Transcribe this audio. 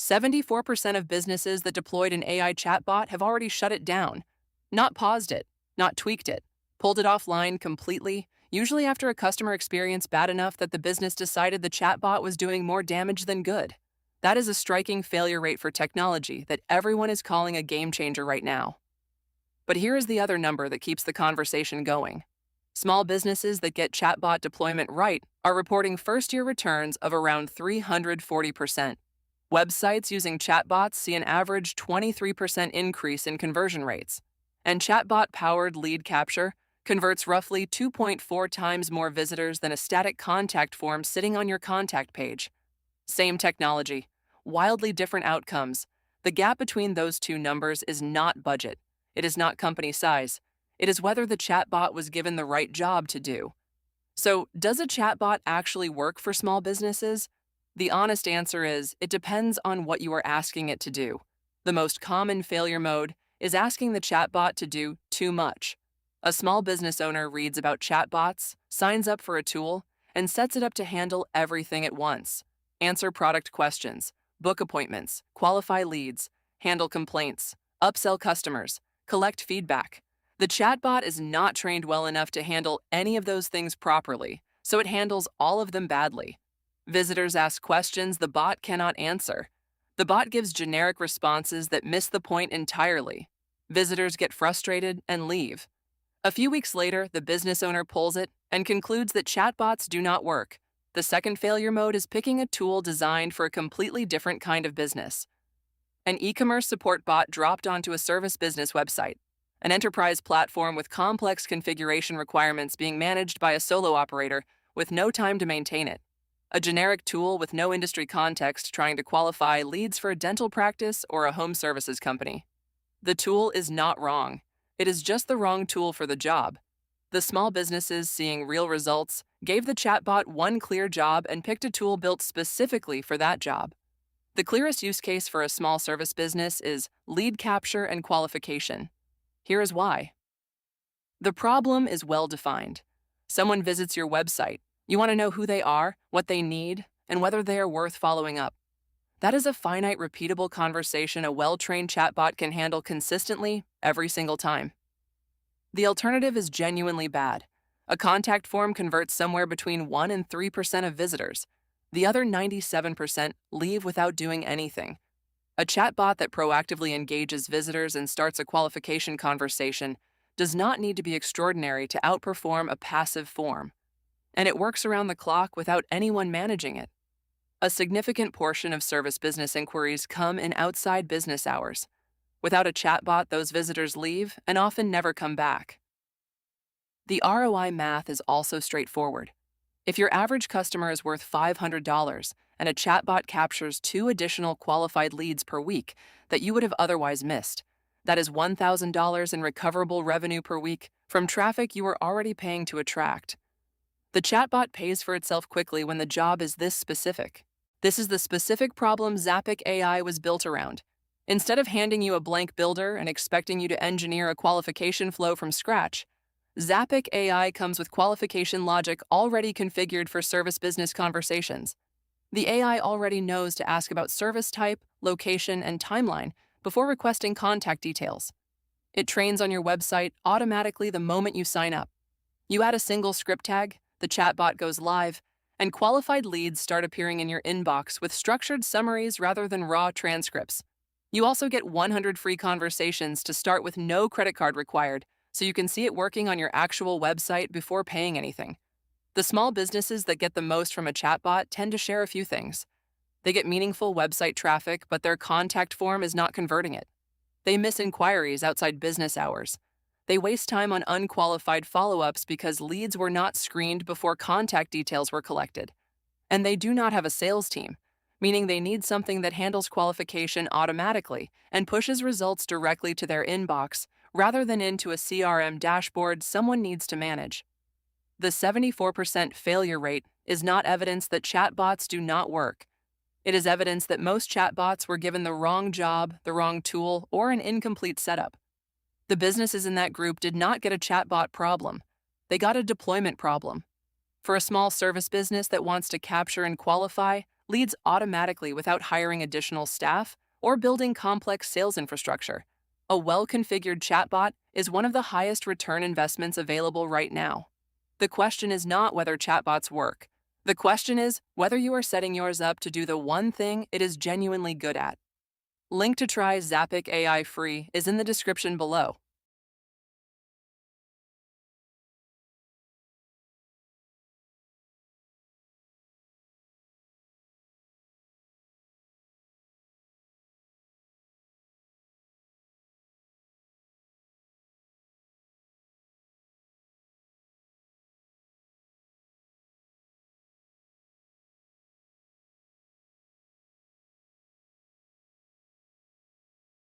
74% of businesses that deployed an AI chatbot have already shut it down. Not paused it, not tweaked it, pulled it offline completely, usually after a customer experience bad enough that the business decided the chatbot was doing more damage than good. That is a striking failure rate for technology that everyone is calling a game changer right now. But here is the other number that keeps the conversation going. Small businesses that get chatbot deployment right are reporting first-year returns of around 340%. Websites using chatbots see an average 23% increase in conversion rates, and chatbot-powered lead capture converts roughly 2.4 times more visitors than a static contact form sitting on your contact page. Same technology, wildly different outcomes. The gap between those two numbers is not budget. It is not company size. It is whether the chatbot was given the right job to do. So, does a chatbot actually work for small businesses? The honest answer is, it depends on what you are asking it to do. The most common failure mode is asking the chatbot to do too much. A small business owner reads about chatbots, signs up for a tool, and sets it up to handle everything at once. Answer product questions, book appointments, qualify leads, handle complaints, upsell customers, collect feedback. The chatbot is not trained well enough to handle any of those things properly, so it handles all of them badly. Visitors ask questions the bot cannot answer. The bot gives generic responses that miss the point entirely. Visitors get frustrated and leave. A few weeks later, the business owner pulls it and concludes that chatbots do not work. The second failure mode is picking a tool designed for a completely different kind of business. An e-commerce support bot dropped onto a service business website, an enterprise platform with complex configuration requirements being managed by a solo operator with no time to maintain it. A generic tool with no industry context trying to qualify leads for a dental practice or a home services company. The tool is not wrong. It is just the wrong tool for the job. The small businesses seeing real results gave the chatbot one clear job and picked a tool built specifically for that job. The clearest use case for a small service business is lead capture and qualification. Here is why. The problem is well defined. Someone visits your website. You want to know who they are, what they need, and whether they are worth following up. That is a finite, repeatable conversation a well-trained chatbot can handle consistently every single time. The alternative is genuinely bad. A contact form converts somewhere between 1% and 3% of visitors. The other 97% leave without doing anything. A chatbot that proactively engages visitors and starts a qualification conversation does not need to be extraordinary to outperform a passive form. And it works around the clock without anyone managing it. A significant portion of service business inquiries come in outside business hours. Without a chatbot, those visitors leave and often never come back. The ROI math is also straightforward. If your average customer is worth $500 and a chatbot captures 2 additional qualified leads per week that you would have otherwise missed, that is $1,000 in recoverable revenue per week from traffic you were already paying to attract. The chatbot pays for itself quickly when the job is this specific. This is the specific problem Zappiq AI was built around. Instead of handing you a blank builder and expecting you to engineer a qualification flow from scratch, Zappiq AI comes with qualification logic already configured for service business conversations. The AI already knows to ask about service type, location, and timeline before requesting contact details. It trains on your website automatically the moment you sign up. You add a single script tag, the chatbot goes live, and qualified leads start appearing in your inbox with structured summaries rather than raw transcripts. You also get 100 free conversations to start with no credit card required, so you can see it working on your actual website before paying anything. The small businesses that get the most from a chatbot tend to share a few things. They get meaningful website traffic, but their contact form is not converting it. They miss inquiries outside business hours. They waste time on unqualified follow-ups because leads were not screened before contact details were collected. And they do not have a sales team, meaning they need something that handles qualification automatically and pushes results directly to their inbox rather than into a CRM dashboard someone needs to manage. The 74% failure rate is not evidence that chatbots do not work. It is evidence that most chatbots were given the wrong job, the wrong tool, or an incomplete setup. The businesses in that group did not get a chatbot problem. They got a deployment problem. For a small service business that wants to capture and qualify, leads automatically without hiring additional staff or building complex sales infrastructure. A well-configured chatbot is one of the highest return investments available right now. The question is not whether chatbots work. The question is whether you are setting yours up to do the one thing it is genuinely good at. Link to try Zappiq AI free is in the description below.